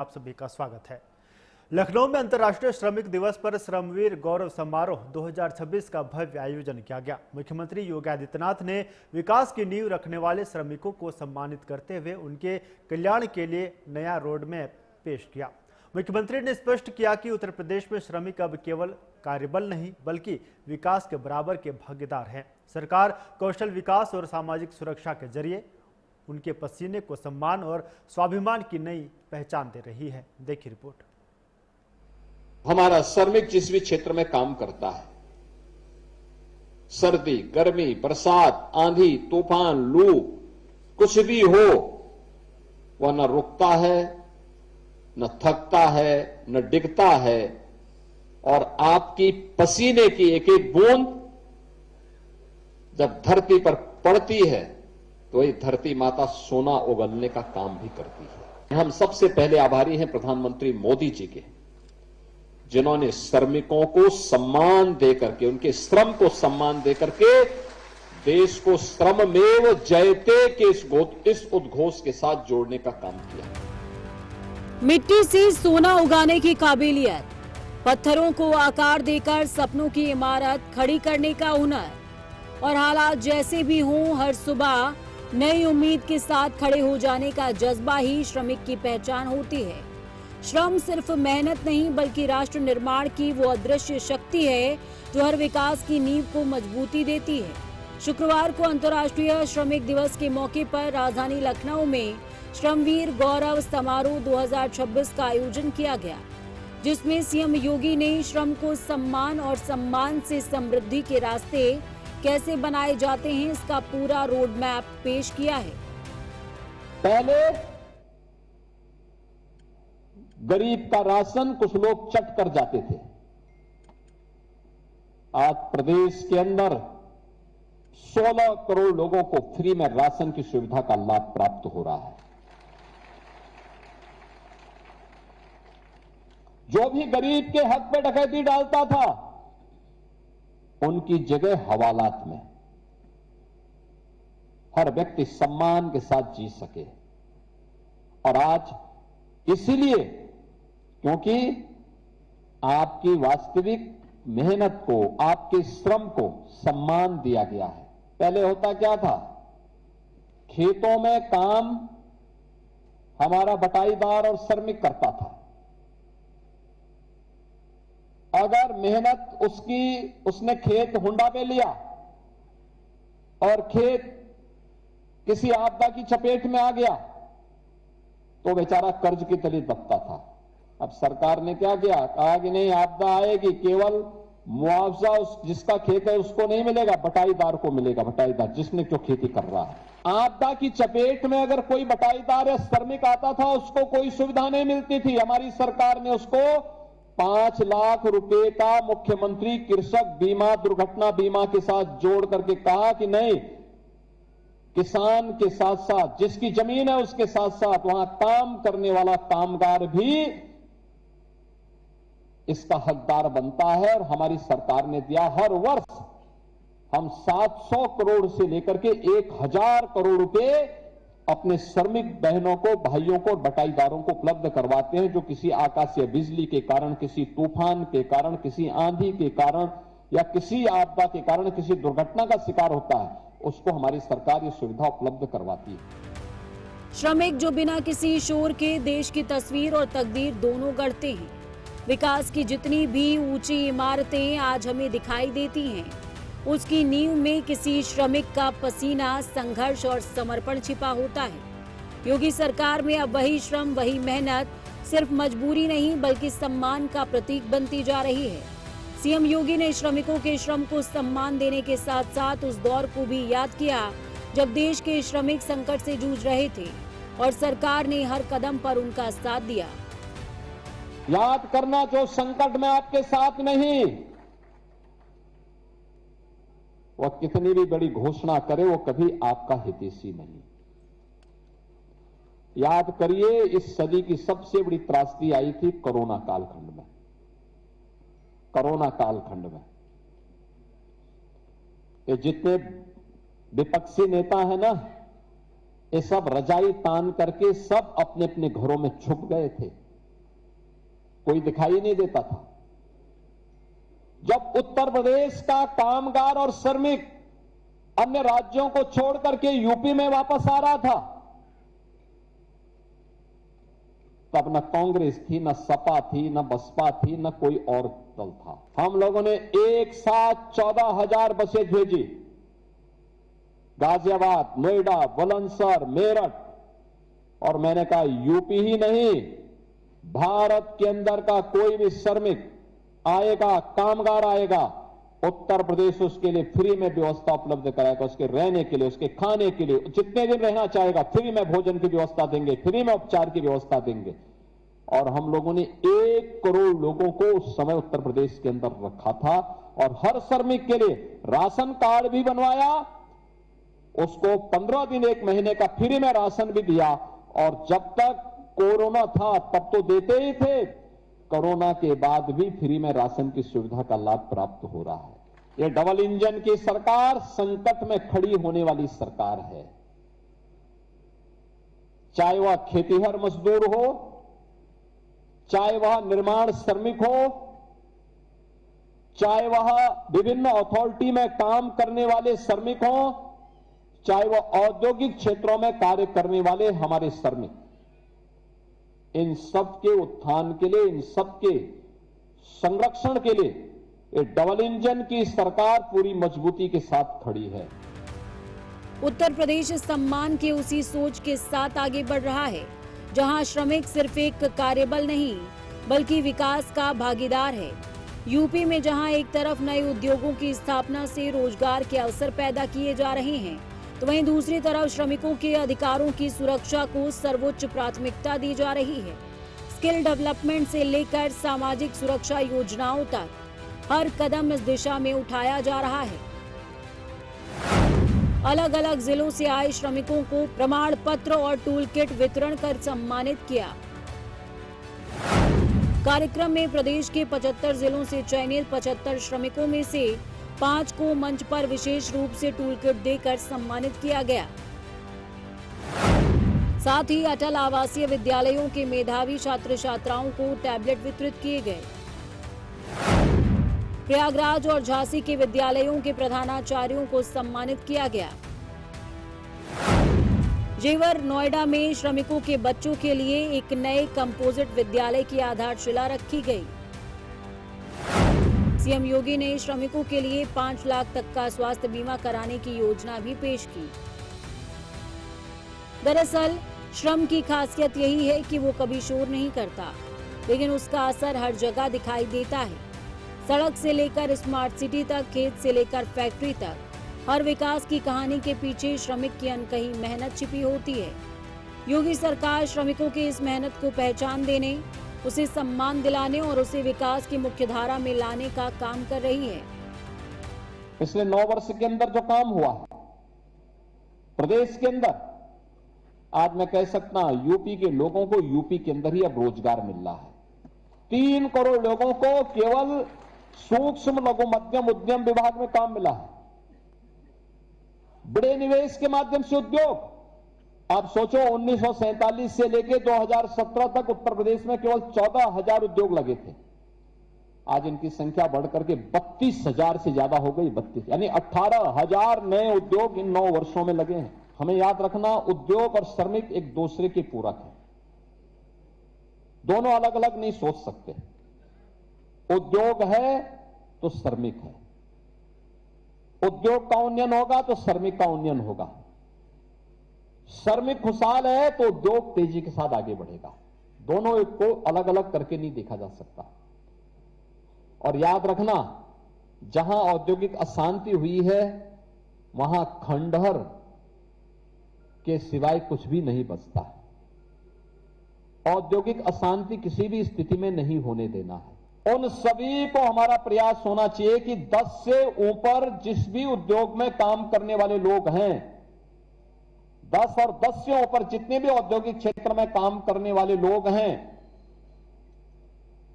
आप सभी का स्वागत है। लखनऊ में अंतर्राष्ट्रीय श्रमिक दिवस पर श्रमवीर गौरव समारोह 2026 का भव्य आयोजन किया गया। मुख्यमंत्री योगी आदित्यनाथ ने विकास की नींव रखने वाले श्रमिकों को सम्मानित करते हुए उनके कल्याण के लिए नया रोड मैप पेश किया। मुख्यमंत्री ने स्पष्ट किया कि उत्तर प्रदेश में श्रमिक अब केवल कार्यबल नहीं बल्कि विकास के बराबर के भागीदार हैं। सरकार कौशल विकास और सामाजिक सुरक्षा के जरिए उनके पसीने को सम्मान और स्वाभिमान की नई पहचान दे रही है। देखिए रिपोर्ट। हमारा श्रमिक जिस भी क्षेत्र में काम करता है, सर्दी, गर्मी, बरसात, आंधी, तूफान, लू, कुछ भी हो, वह न रुकता है, न थकता है, न डिगता है और आपकी पसीने की एक एक बूंद जब धरती पर पड़ती है तो ये धरती माता सोना उगलने का काम भी करती है। हम सबसे पहले आभारी हैं प्रधानमंत्री मोदी जी के, जिन्होंने श्रमिकों को सम्मान देकर के, उनके श्रम को सम्मान देकर के देश को श्रममेव जयते के इस उद्घोष के साथ जोड़ने का काम किया। मिट्टी से सोना उगाने की काबिलियत, पत्थरों को आकार देकर सपनों की इमारत खड़ी करने का हुनर और हालात जैसे भी हों हर सुबह नई उम्मीद के साथ खड़े हो जाने का जज्बा ही श्रमिक की पहचान होती है। श्रम सिर्फ मेहनत नहीं बल्कि राष्ट्र निर्माण की वो अदृश्य शक्ति है जो हर विकास की नींव को मजबूती देती है। शुक्रवार को अंतर्राष्ट्रीय श्रमिक दिवस के मौके पर राजधानी लखनऊ में श्रमवीर गौरव समारोह 2026 का आयोजन किया गया, जिसमें सीएम योगी ने श्रम को सम्मान और सम्मान से समृद्धि के रास्ते कैसे बनाए जाते हैं इसका पूरा रोड मैप पेश किया है। पहले गरीब का राशन कुछ लोग चट कर जाते थे। आज प्रदेश के अंदर 16 करोड़ लोगों को फ्री में राशन की सुविधा का लाभ प्राप्त हो रहा है। जो भी गरीब के हक पे डकैती डालता था उनकी जगह हवालात में हर व्यक्ति सम्मान के साथ जी सके। और आज इसीलिए क्योंकि आपकी वास्तविक मेहनत को, आपके श्रम को सम्मान दिया गया है। पहले होता क्या था, खेतों में काम हमारा बटाईदार और श्रमिक करता था। अगर मेहनत उसने खेत हुंडा पे लिया और खेत किसी आपदा की चपेट में आ गया तो बेचारा कर्ज के तले दबता था। अब सरकार ने क्या किया, कहा कि नहीं, आपदा आएगी केवल मुआवजा जिसका खेत है उसको नहीं मिलेगा, बटाईदार को मिलेगा। बटाईदार जिसने जो खेती कर रहा है। आपदा की चपेट में अगर कोई बटाईदार या श्रमिक आता था उसको कोई सुविधा नहीं मिलती थी। हमारी सरकार ने उसको 5 लाख रुपए का मुख्यमंत्री कृषक बीमा, दुर्घटना बीमा के साथ जोड़ करके कहा कि नहीं, किसान के साथ साथ जिसकी जमीन है उसके साथ साथ वहां काम करने वाला कामगार भी इसका हकदार बनता है। और हमारी सरकार ने दिया, हर वर्ष हम 700 करोड़ से लेकर के 1000 करोड़ रुपए अपने श्रमिक बहनों को, भाइयों को, बटाईदारों को उपलब्ध करवाते हैं जो किसी आकाशीय बिजली के कारण, किसी तूफान के कारण, किसी आंधी के कारण या किसी आपदा के कारण किसी दुर्घटना का शिकार होता है, उसको हमारी सरकार ये सुविधा उपलब्ध करवाती है। श्रमिक जो बिना किसी शोर के देश की तस्वीर और तकदीर दोनों गढ़ते हैं। विकास की जितनी भी ऊंची इमारतें आज हमें दिखाई देती हैं, उसकी नींव में किसी श्रमिक का पसीना, संघर्ष और समर्पण छिपा होता है। योगी सरकार में अब वही श्रम, वही मेहनत सिर्फ मजबूरी नहीं बल्कि सम्मान का प्रतीक बनती जा रही है। सीएम योगी ने श्रमिकों के श्रम को सम्मान देने के साथ साथ उस दौर को भी याद किया जब देश के श्रमिक संकट से जूझ रहे थे और सरकार ने हर कदम पर उनका साथ दिया। याद करना, जो संकट में आपके साथ नहीं, वह कितनी भी बड़ी घोषणा करे वो कभी आपका हितैषी नहीं। याद करिए, इस सदी की सबसे बड़ी त्रासदी आई थी कोरोना कालखंड में। कोरोना कालखंड में ये जितने विपक्षी नेता है ना, ये सब रजाई तान करके सब अपने अपने घरों में छुप गए थे। कोई दिखाई नहीं देता था। जब उत्तर प्रदेश का कामगार और श्रमिक अन्य राज्यों को छोड़ करके यूपी में वापस आ रहा था, तब न कांग्रेस थी, न सपा थी, न बसपा थी, न कोई और दल था। हम लोगों ने एक साथ 14,000 बसें भेजी, गाजियाबाद, नोएडा, बुलंदशहर, मेरठ, और मैंने कहा यूपी ही नहीं, भारत के अंदर का कोई भी श्रमिक आएगा, कामगार आएगा, उत्तर प्रदेश उसके लिए फ्री में व्यवस्था उपलब्ध कराएगा, उसके रहने के लिए, उसके खाने के लिए, जितने दिन रहना चाहेगा फ्री में भोजन की व्यवस्था देंगे, फ्री में उपचार की व्यवस्था देंगे। और हम लोगों ने 1 करोड़ लोगों को उस समय उत्तर प्रदेश के अंदर रखा था, और हर श्रमिक के लिए राशन कार्ड भी बनवाया, उसको 15 दिन 1 महीने का फ्री में राशन भी दिया। और जब तक कोरोना था तब तो देते ही थे, कोरोना के बाद भी फ्री में राशन की सुविधा का लाभ प्राप्त हो रहा है। ये डबल इंजन की सरकार संकट में खड़ी होने वाली सरकार है। चाहे वह खेतीहर मजदूर हो, चाहे वह निर्माण श्रमिक हो, चाहे वह विभिन्न अथॉरिटी में काम करने वाले श्रमिक हो, चाहे वह औद्योगिक क्षेत्रों में कार्य करने वाले हमारे श्रमिक, इन सब के उत्थान के लिए, इन सब के संरक्षण के लिए ये डबल इंजन की सरकार पूरी मजबूती के साथ खड़ी है। उत्तर प्रदेश सम्मान के उसी सोच के साथ आगे बढ़ रहा है, जहां श्रमिक सिर्फ एक कार्यबल नहीं बल्कि विकास का भागीदार है। यूपी में जहां एक तरफ नए उद्योगों की स्थापना से रोजगार के अवसर पैदा किए जा रहे हैं, तो वहीं दूसरी तरफ श्रमिकों के अधिकारों की सुरक्षा को सर्वोच्च प्राथमिकता दी जा रही है। स्किल डेवलपमेंट से लेकर सामाजिक सुरक्षा योजनाओं तक हर कदम इस दिशा में उठाया जा रहा है। अलग अलग जिलों से आए श्रमिकों को प्रमाण पत्र और टूल किट वितरण कर सम्मानित किया। कार्यक्रम में प्रदेश के 75 जिलों से चयनित 75 श्रमिकों में से 5 को मंच पर विशेष रूप से टूल किट देकर सम्मानित किया गया। साथ ही अटल आवासीय विद्यालयों के मेधावी छात्र छात्राओं को टैबलेट वितरित किए गए। प्रयागराज और झांसी के विद्यालयों के प्रधानाचार्यों को सम्मानित किया गया। जेवर नोएडा में श्रमिकों के बच्चों के लिए एक नए कंपोजिट विद्यालय की आधारशिला रखी गई। सीएम योगी ने श्रमिकों के लिए 5 लाख तक का स्वास्थ्य बीमा कराने की योजना भी पेश की। दरअसल श्रम की खासियत यही है कि वो कभी शोर नहीं करता, लेकिन उसका असर हर जगह दिखाई देता है। सड़क से लेकर स्मार्ट सिटी तक, खेत से लेकर फैक्ट्री तक, हर विकास की कहानी के पीछे श्रमिक की अनकही मेहनत छिपी होती है। योगी सरकार श्रमिकों की इस मेहनत को पहचान देने, उसे सम्मान दिलाने और उसे विकास की मुख्यधारा में लाने का काम कर रही है। पिछले 9 वर्ष के अंदर जो काम हुआ प्रदेश के अंदर, आज मैं कह सकता हूं यूपी के लोगों को यूपी के अंदर ही अब रोजगार मिल रहा है। 3 करोड़ लोगों को केवल सूक्ष्म लघु मध्यम उद्यम विभाग में काम मिला है। बड़े निवेश के माध्यम से उद्योग, आप सोचो 1947 से लेकर 2017 तक उत्तर प्रदेश में केवल 14,000 उद्योग लगे थे। आज इनकी संख्या बढ़कर के 32,000 से ज्यादा हो गई। 32 यानी 18,000 नए उद्योग इन 9 वर्षों में लगे हैं। हमें याद रखना, उद्योग और श्रमिक एक दूसरे के पूरक हैं, दोनों अलग अलग नहीं सोच सकते। उद्योग है तो श्रमिक है, उद्योग का उन्नयन होगा तो श्रमिक का उन्नयन होगा। श्रमिक खुशहाल है तो उद्योग तेजी के साथ आगे बढ़ेगा। दोनों एक को अलग अलग करके नहीं देखा जा सकता। और याद रखना, जहां औद्योगिक अशांति हुई है वहां खंडहर के सिवाय कुछ भी नहीं बचता है। औद्योगिक अशांति किसी भी स्थिति में नहीं होने देना है। उन सभी को हमारा प्रयास होना चाहिए कि 10 से ऊपर जिस भी उद्योग में काम करने वाले लोग हैं, 10 और 10 से ऊपर जितने भी औद्योगिक क्षेत्र में काम करने वाले लोग हैं,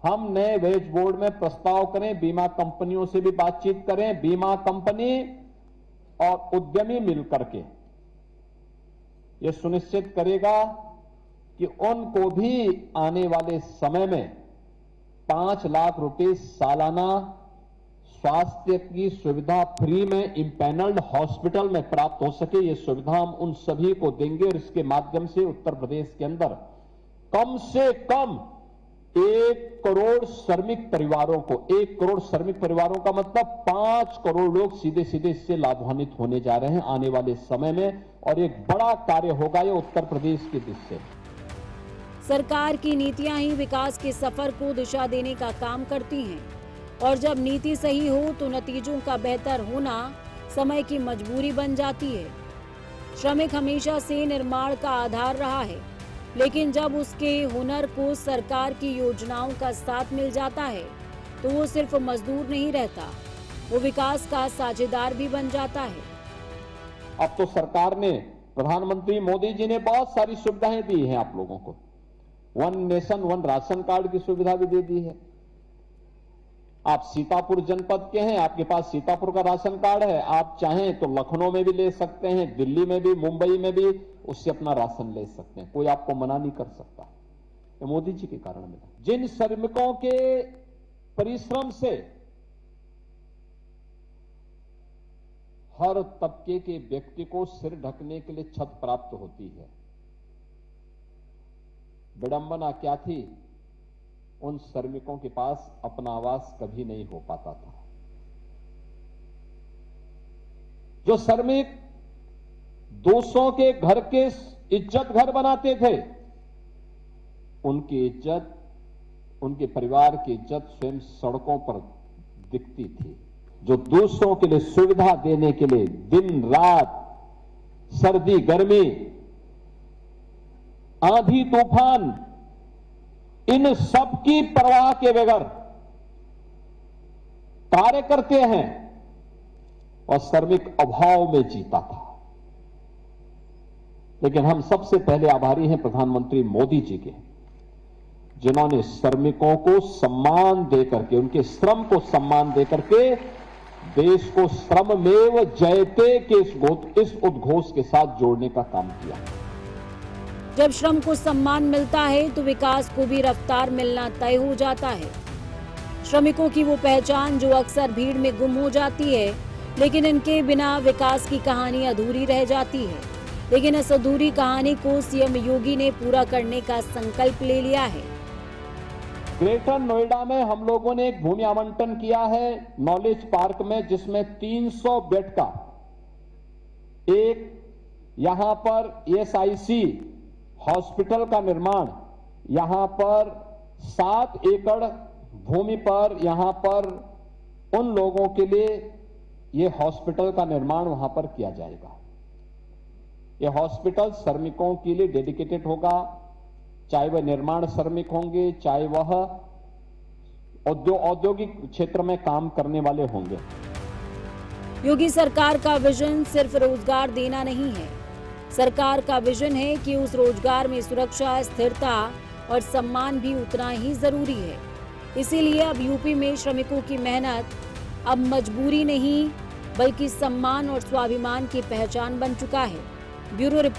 हम नए वेज बोर्ड में प्रस्ताव करें, बीमा कंपनियों से भी बातचीत करें। बीमा कंपनी और उद्यमी मिलकर के यह सुनिश्चित करेगा कि उनको भी आने वाले समय में 5 लाख रुपए सालाना स्वास्थ्य की सुविधा फ्री में इम्पैनल्ड हॉस्पिटल में प्राप्त हो सके, ये सुविधा हम उन सभी को देंगे। और इसके माध्यम से उत्तर प्रदेश के अंदर कम से कम 1 करोड़ श्रमिक परिवारों को, 1 करोड़ श्रमिक परिवारों का मतलब 5 करोड़ लोग सीधे सीधे इससे लाभान्वित होने जा रहे हैं आने वाले समय में। और एक बड़ा कार्य होगा ये उत्तर प्रदेश की दृष्टि से। सरकार की नीतियां ही विकास के सफर को दिशा देने का काम करती हैं और जब नीति सही हो तो नतीजों का बेहतर होना समय की मजबूरी बन जाती है। श्रमिक हमेशा से निर्माण का आधार रहा है, लेकिन जब उसके हुनर को सरकार की योजनाओं का साथ मिल जाता है तो वो सिर्फ मजदूर नहीं रहता, वो विकास का साझेदार भी बन जाता है। अब तो सरकार ने, प्रधानमंत्री मोदी जी ने बहुत सारी सुविधाएं दी हैं आप लोगों को। 1 नेशन 1 राशन कार्ड की सुविधा भी दे दी है। आप सीतापुर जनपद के हैं, आपके पास सीतापुर का राशन कार्ड है, आप चाहें तो लखनऊ में भी ले सकते हैं, दिल्ली में भी, मुंबई में भी उससे अपना राशन ले सकते हैं, कोई आपको मना नहीं कर सकता। ये मोदी जी के कारण मिला। जिन श्रमिकों के परिश्रम से हर तबके के व्यक्ति को सिर ढकने के लिए छत प्राप्त होती है, विडंबना क्या थी, उन श्रमिकों के पास अपना आवास कभी नहीं हो पाता था। जो श्रमिक दूसरों के घर के इज्जत घर बनाते थे, उनकी इज्जत, उनके परिवार की इज्जत स्वयं सड़कों पर दिखती थी। जो दूसरों के लिए सुविधा देने के लिए दिन रात, सर्दी गर्मी, आंधी तूफान, इन सब की परवाह के बगैर कार्य करते हैं और श्रमिक अभाव में जीता था। लेकिन हम सबसे पहले आभारी हैं प्रधानमंत्री मोदी जी के, जिन्होंने श्रमिकों को सम्मान देकर के, उनके श्रम को सम्मान देकर के देश को श्रममेव जयते के इस उद्घोष के साथ जोड़ने का काम किया। जब श्रम को सम्मान मिलता है तो विकास को भी रफ्तार मिलना तय हो जाता है। श्रमिकों की वो पहचान जो अक्सर भीड़ में गुम हो जाती है, लेकिन इनके बिना विकास की कहानी अधूरी रह जाती है। लेकिन इस अधूरी कहानी को सीएम योगी ने पूरा करने का संकल्प ले लिया है। ग्रेटर नोएडा में हम लोगों ने एक भूमि आवंटन किया है नॉलेज पार्क में, जिसमें 300 बेड का एक यहां पर ESIC हॉस्पिटल का निर्माण, यहां पर 7 एकड़ भूमि पर यहां पर उन लोगों के लिए यह हॉस्पिटल का निर्माण वहां पर किया जाएगा। यह हॉस्पिटल श्रमिकों के लिए डेडिकेटेड होगा, चाहे वह निर्माण श्रमिक होंगे, चाहे वह औद्योगिक क्षेत्र में काम करने वाले होंगे। योगी सरकार का विजन सिर्फ रोजगार देना नहीं है, सरकार का विजन है कि उस रोजगार में सुरक्षा, स्थिरता और सम्मान भी उतना ही जरूरी है। इसीलिए अब यूपी में श्रमिकों की मेहनत अब मजबूरी नहीं बल्कि सम्मान और स्वाभिमान की पहचान बन चुका है। Bureau report.